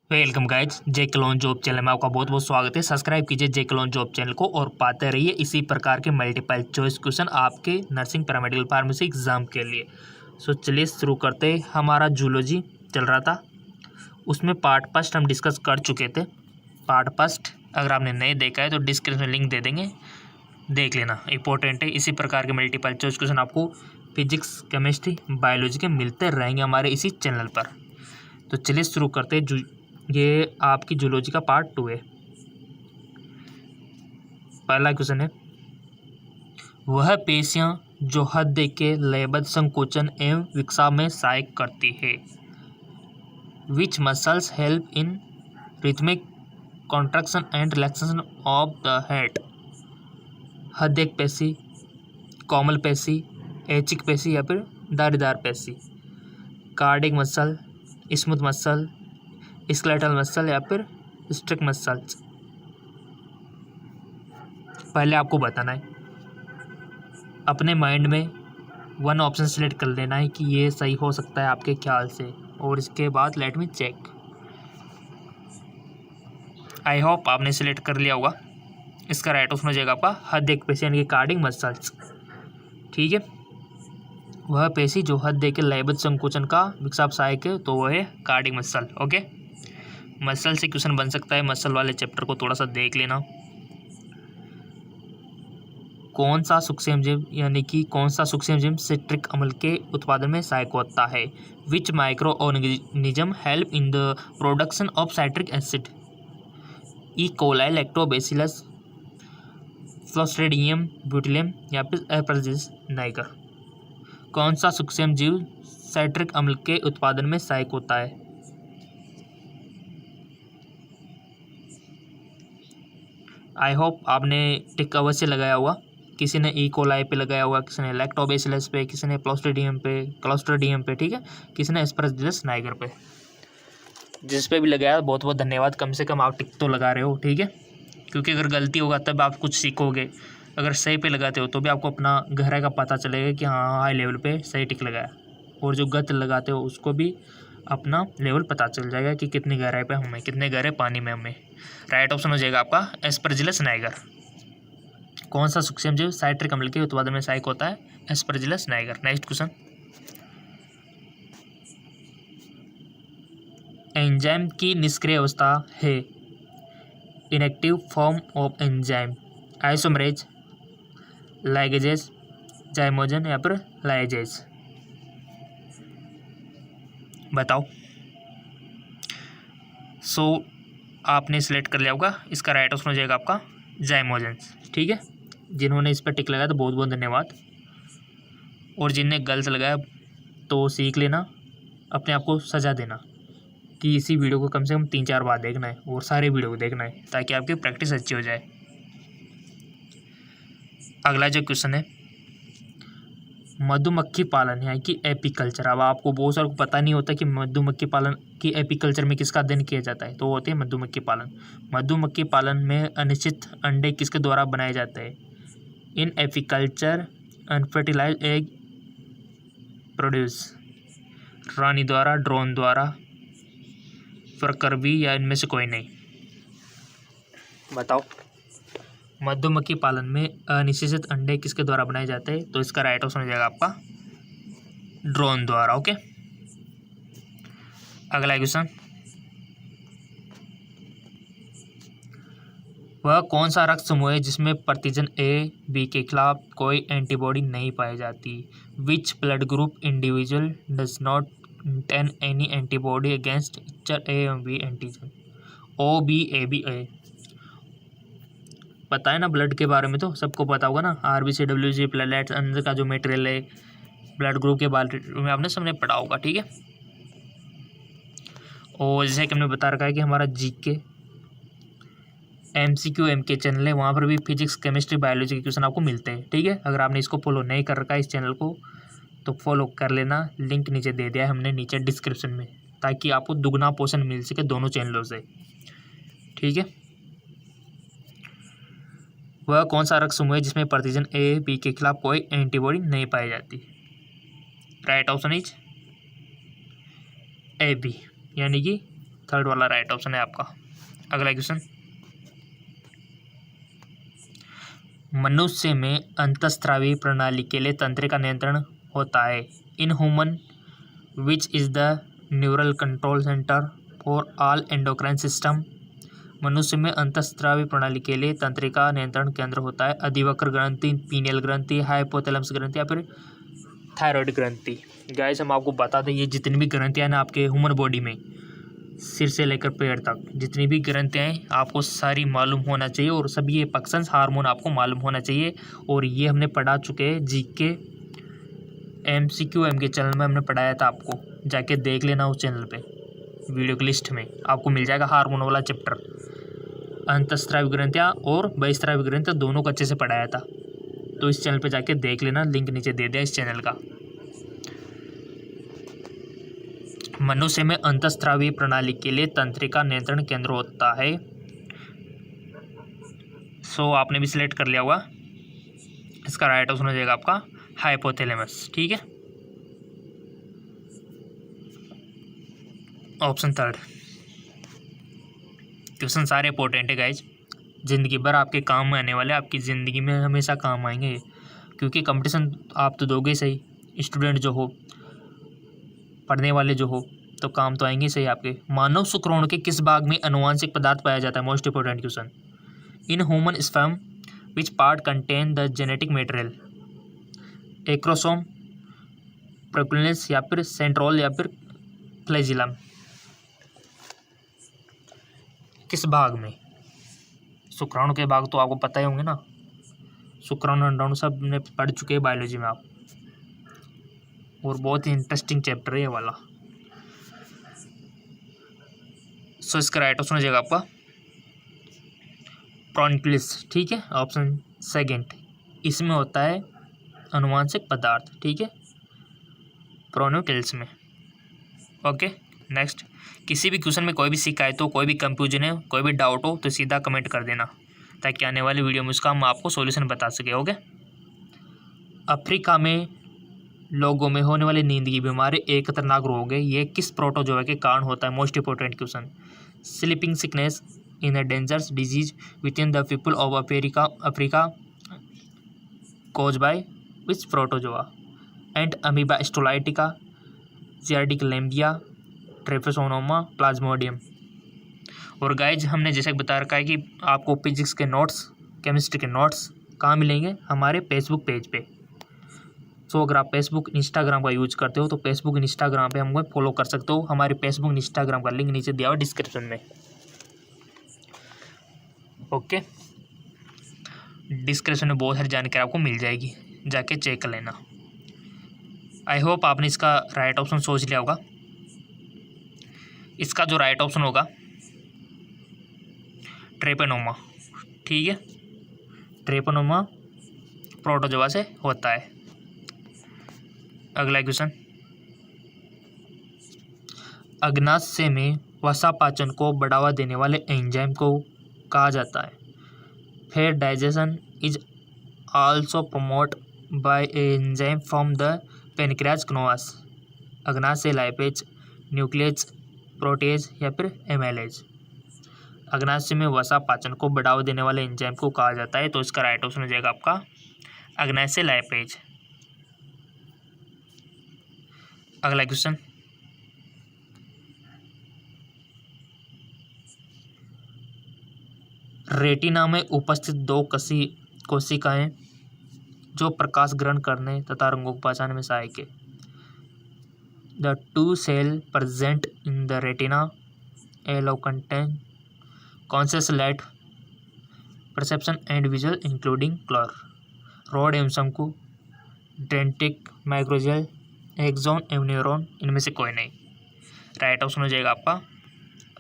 Welcome guys, जे clone job channel में आपका बहुत बहुत स्वागत है। सब्सक्राइब कीजिए जे क्लोन जॉब चैनल को और पाते रहिए इसी प्रकार के मल्टीपल चॉइस क्वेश्चन आपके नर्सिंग पैरामेडिकल फार्मेसी एग्जाम के लिए। चलिए शुरू करते हैं। हमारा जूलॉजी चल रहा था, उसमें पार्ट फर्स्ट हम डिस्कस कर चुके थे। पार्ट फर्स्ट अगर आपने नहीं देखा है तो डिस्क्रिप्शन में लिंक दे देंगे, देख लेना, इंपॉर्टेंट है। इसी प्रकार के मल्टीपल चॉइस क्वेश्चन आपको फिजिक्स, केमिस्ट्री, बायोलॉजी के मिलते रहेंगे हमारे इसी चैनल पर। तो चलिए शुरू करते हैं। ये आपकी जूलॉजी का पार्ट 2 है। पहला क्वेश्चन है, वह पेशियां जो हृदय के लयबद्ध संकोचन एवं विकसाव में सहायक करती है। Which muscles help in rhythmic contraction and relaxation of the head. हृदय पेशी, कोमल पेशी, ऐच्छिक पेशी या फिर दाढ़ीदार पेशी। Cardiac muscle, smooth muscle, skeletal muscle या फिर स्ट्रिक मसल्स। पहले आपको बताना है, अपने माइंड में वन ऑप्शन सेलेक्ट कर लेना है कि ये सही हो सकता है आपके ख्याल से, और इसके बाद let me check. I hope आपने सेलेक्ट कर लिया होगा। इसका राइट ऑप्शन हो जाएगा आपका हृदय पेशी यानी कि कार्डिक मसल्स। ठीक है, वह पेशी जो हृदय के लयबद्ध संकोचन का विकसाव सहायक है, तो वह है कार्डिक मसल। ओके, मसल से क्वेश्चन बन सकता है, मसल वाले चैप्टर को थोड़ा सा देख लेना। कौन सा सूक्ष्मजीव यानी कि कौन सा सूक्ष्मजीव सिट्रिक अम्ल के उत्पादन में सहायक होता है। Which microorganism help in the production of citric acid. E coli, lactobacillus, clostridium butylicum या फिर एस्परजिलस नाइगर। कौन सा सूक्ष्मजीव साइट्रिक अम्ल के उत्पादन में सहायक होता है। आई होप आपने टिक अवश्य लगाया होगा। किसी ने ई कोलाई पे लगाया होगा, किसी ने लैक्टोबैसिलस पे, किसी ने क्लोस्ट्रीडियम पे, ठीक है, किसी ने एस्परजिलस नाइगर पे। जिस पे भी लगाया बहुत बहुत धन्यवाद, कम से कम आप टिक तो लगा रहे हो, ठीक है, क्योंकि अगर गलती होगा तब आप कुछ सीखोगे। अगर सही पे लगाते हो तो भी आपको अपना गहराई का पता चलेगा कि हाँ हाई लेवल पे सही टिक लगाया, और जो गलत लगाते हो उसको भी अपना लेवल पता चल जाएगा कि कितनी गहराई पे हमें, कितने गहरे पानी में हमें। राइट ऑप्शन हो जाएगा आपका एस्परजिलस नाइगर। कौन सा सूक्ष्मजीव साइट्रिक अम्ल के उत्पादन में सहायक होता है। Aspergillus Niger. Next question, enzyme की निष्क्रिय अवस्था है। Inactive form of enzyme, isomerase, ligases, zymogen या फिर लाइजेज। बताओ। आपने सिलेक्ट कर लिया होगा, इसका राइट ऑप्शन हो जाएगा आपका जाइमोजन। ठीक है, जिन्होंने इस पर टिक लगाया तो बहुत बहुत धन्यवाद, और जिनने गलत लगाया तो सीख लेना, अपने आप को सजा देना कि इसी वीडियो को कम से कम 3-4 बार देखना है और सारे वीडियो को देखना है ताकि आपकी प्रैक्टिस अच्छी हो जाए। अगला जो क्वेश्चन है, मधुमक्खी पालन यानी कि एपीकल्चर। अब आपको बहुत सारे को पता नहीं होता कि मधुमक्खी पालन की एपीकल्चर में किसका अध्ययन किया जाता है, तो होते हैं मधुमक्खी पालन। मधुमक्खी पालन में अनिश्चित अंडे किसके द्वारा बनाए जाते हैं। इन एपीकल्चर अनफर्टिलाइज्ड एग प्रोड्यूस, रानी द्वारा, ड्रोन द्वारा, फरकरवी या इनमें से कोई नहीं। बताओ। मधुमक्खी पालन में अनिश्चित अंडे किसके द्वारा बनाए जाते हैं, तो इसका राइट ऑप्शन हो जाएगा आपका ड्रोन द्वारा। ओके, अगला क्वेश्चन, वह कौन सा रक्त समूह है जिसमें प्रतिजन ए बी के खिलाफ कोई एंटीबॉडी नहीं पाई जाती। Which blood group individual does not contain any antibody against A and B antigen. O B A B A. पता है ना ब्लड के बारे में, तो सबको पता होगा ना, आरबीसी, डब्ल्यूसी, प्लेटलेट्स, अंदर का जो मटेरियल है ब्लड ग्रुप के बारे में आपने सबने पढ़ा होगा। ठीक है, और जैसे कि हमने बता रखा है कि हमारा जीके MCQ MK चैनल है, वहाँ पर भी फिजिक्स, केमिस्ट्री, बायोलॉजी के क्वेश्चन आपको मिलते हैं। ठीक है, अगर आपने इसको फॉलो नहीं कर रखा है इस चैनल को तो फॉलो कर लेना, लिंक नीचे दे दिया है हमने नीचे डिस्क्रिप्शन में, ताकि आपको दुगना पोर्शन मिल सके दोनों चैनलों से। ठीक है, वह कौन सा रक्त समूह है जिसमें प्रतिजन ए बी के खिलाफ कोई एंटीबॉडी नहीं पाई जाती। Right option is A B यानी कि थर्ड वाला राइट ऑप्शन है आपका। अगला क्वेश्चन, मनुष्य में अंतःस्रावी प्रणाली के लिए तंत्रिका नियंत्रण होता है। In human which is the neural control centre for all endocrine system. मनुष्य में अंतःस्रावी प्रणाली के लिए तंत्रिका नियंत्रण केंद्र होता है। अधिवक्र ग्रंथि, पीनियल ग्रंथि, हाइपोथैलेमस ग्रंथि या फिर थायराइड ग्रंथि। गाइस हम आपको बता दें, ये जितनी भी ग्रंथियाँ ना आपके ह्यूमन बॉडी में, सिर से लेकर पैर तक जितनी भी ग्रंथियाँ हैं आपको सारी मालूम होना चाहिए, और सभी ये पक्संस हार्मोन आपको मालूम होना चाहिए। और ये हमने पढ़ा चुके हैं जीके MCQM के चैनल में हमने पढ़ाया था, आपको जाके देख लेना उस चैनल पे, वीडियो की लिस्ट में आपको मिल जाएगा हार्मोन वाला चैप्टर। अंतःस्रावी ग्रंथियाँ और बहिस्रावी ग्रंथियाँ दोनों को अच्छे से पढ़ाया था, तो इस चैनल पे जाके देख लेना, लिंक नीचे दे दिया इस चैनल का। मनुष्य में अंतःस्रावी प्रणाली के लिए तंत्रिका नियंत्रण केंद्र होता है। सो आपने भी सिलेक्ट कर लिया होगा, इसका राइट ऑप्शन हो जाएगा आपका हाइपोथैलेमस। ठीक है, ऑप्शन थर्ड। क्वेश्चन सारे इंपॉर्टेंट है गाइज, ज़िंदगी भर आपके काम में आने वाले, आपकी ज़िंदगी में हमेशा काम आएंगे, क्योंकि कंपटीशन आप तो दोगे सही, स्टूडेंट जो हो, पढ़ने वाले जो हो, तो काम तो आएंगे सही आपके। मानव शुक्राणु के किस भाग में अनुवांशिक पदार्थ पाया जाता है? Most important question. In human sperm which part contain the genetic material? Acrosome, प्रोपेलिस या फिर सेंट्रोल या फिर फ्लैजिलम? किस भाग में? शुक्राणु के भाग तो आपको पता ही होंगे ना, शुक्राणु अंडाणु सब ने पढ़ चुके हैं बायोलॉजी में आप, और बहुत ही इंटरेस्टिंग चैप्टर है ये वाला। सो इसका राइट ऑप्शन हो जाएगा आपका प्रोन्यूक्लियस। ठीक है, ऑप्शन सेकंड, इसमें होता है अनुवांशिक पदार्थ। ठीक है, प्रोन्यूक्लियस में। ओके, नेक्स्ट, किसी भी क्वेश्चन में कोई भी शिकायत हो, कोई भी कंफ्यूजन है, कोई भी डाउट हो, तो सीधा कमेंट कर देना, ताकि आने वाली वीडियो में उसका हम आपको सॉल्यूशन बता सके। ओके, अफ्रीका में लोगों में होने वाली नींद की बीमारी एक खतरनाक रोग है, ये किस प्रोटोजोआ के कारण होता है? Most important question. Sleeping sickness in a dangerous disease with in the people of Africa cause by which protozoa? Entamoeba histolytica, giardia lamblia, trypanosoma, plasmodium. और गाइज हमने जैसे बता रखा है कि आपको फिजिक्स के नोट्स, केमिस्ट्री के नोट्स कहाँ मिलेंगे? हमारे फेसबुक पेज पे। सो अगर आप फेसबुक इंस्टाग्राम का यूज करते हो, तो फेसबुक इंस्टाग्राम पे हमको फॉलो कर सकते हो। हमारे फेसबुक इंस्टाग्राम का लिंक नीचे दिया हुआ डिस्क्रिप्शन में। ओके, डिस्क्रिप्शन में बहुत सारी जानकारी आपको मिल जाएगी, जाके चेक कर लेना। आई होप आपने इसका राइट ऑप्शन सोच लिया होगा। इसका जो राइट ऑप्शन होगा ट्रेपेनोमा। ठीक है, ट्रेपेनोमा प्रोटोजोआ से होता है। अगला क्वेश्चन, अग्नाशय में वसा पाचन को बढ़ावा देने वाले एंजाइम को कहा जाता है? Fat digestion is also promote by enzyme from the pancreas क्नोआस। अग्नाशय लाइपेज, न्यूक्लियस, प्रोटेज या फिर एमाइलेज? अग्नाशय में वसा पाचन को बढ़ावा देने वाले एंजाइम को कहा जाता है, तो इसका राइट ऑप्शन हो जाएगा आपका अग्नाशय लाइपेज। अगला क्वेश्चन, रेटिना में उपस्थित दो कोशिकाएं जो प्रकाश ग्रहण करने तथा रंगों को पहचानने में सहायक है। The two cell present in the retina allow contain conscious light perception and visual including colour. Rod एवं शंकु, डेंटिक, माइक्रोजेल, एक्सॉन एवं न्यूरॉन, इनमें से कोई नहीं। राइट ऑप्शन हो जाएगा आपका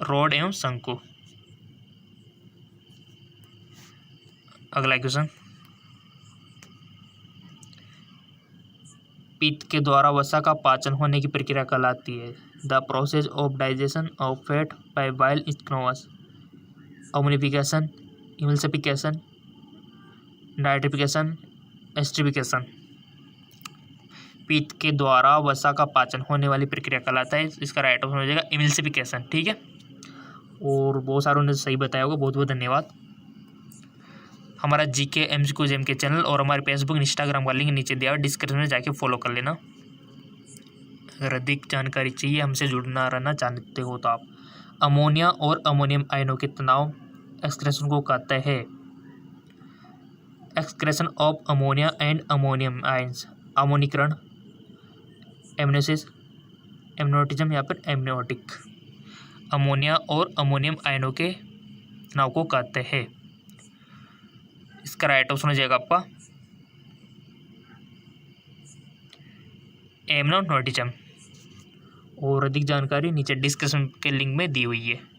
रॉड एवं शंकु। अगला क्वेश्चन, पित्त के द्वारा वसा का पाचन होने की प्रक्रिया कहलाती है? The process of digestion of fat by bile is known अम्लीफिकेशन, इमल्सिफिकेशन, नाइट्रिफिकेशन, एस्ट्रिफिकेशन। पित्त के द्वारा वसा का पाचन होने वाली प्रक्रिया कहलाता है, इसका राइट ऑप्शन हो जाएगा इमल्सिफिकेशन। ठीक है, और बहुत सारों ने सही बताया होगा, बहुत बहुत धन्यवाद। हमारा GK MCQ जेम के चैनल और हमारे फेसबुक इंस्टाग्राम का लिंक नीचे दिया हुआ, डिस्क्रिप्शन में जाके फॉलो कर लेना। अगर अधिक जानकारी चाहिए, हमसे जुड़ना रहना चाहते हो तो आप अमोनिया और अमोनियम आयनों के तनाव एक्सक्रेशन को कहते हैं excretion of ammonia and ammonium ions, अमोनीकरण, एमनेसिस, एमनोटिज्म या फिर एमनियोटिक, अमोनिया और अमोनियम आयनों के तनाव को कहते हैं। इसका राइट ऑप्शन हो जाएगा आपका एमनोटिज्म। और अधिक जानकारी नीचे डिस्क्रिप्शन के लिंक में दी हुई है।